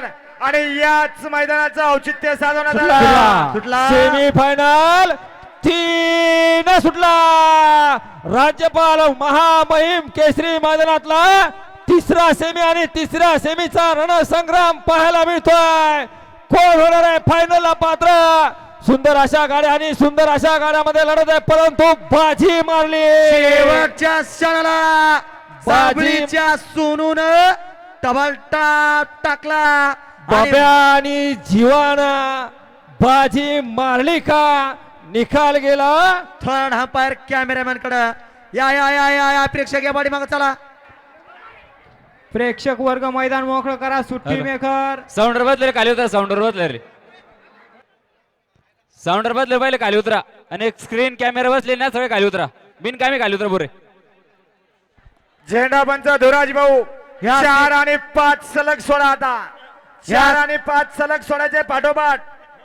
मैदान आणि याच मैदानाचं औचित्य साधवण्यात आलं. सुटला सेमी फायनल 3 सुटला. राज्यपाल महामहिम केसरी मैदानातला तिसरा सेमी आणि तिसऱ्या सेमीचा रणसंग्राम पाहायला मिळतोय. कोण होणार आहे फायनलला पात्र. सुंदर अशा गाड्या आणि सुंदर अशा गाड्यामध्ये लढत आहे परंतु बाजी मारली शेवटच्या क्षणाला बाबळीच्या सोनून डबल टाप टाकला. बाब्या आणि जीवाना बाजी मारली का निकाल गेला. थर्ड अंपायर कॅमेरामॅन कडे या या या या या प्रेक्षक या पाठीमागे चला. प्रेक्षक वर्ग मैदान मोकळं करा. सुट्टी मेकर साऊंडर बदले खाली उतरा. साऊंडर बदले रे. साऊंडर बदले पहिले खाली उतरा आणि एक स्क्रीन कॅमेरा बसले ना सगळे खाली उतरा. बिनकामी खाली उतरा बोरे. झेंडा पंच धुराज भाऊ 4 आणि 5 सलग सोडा. आता 4 आणि 5 सलग सोडायचे पाठोपाठ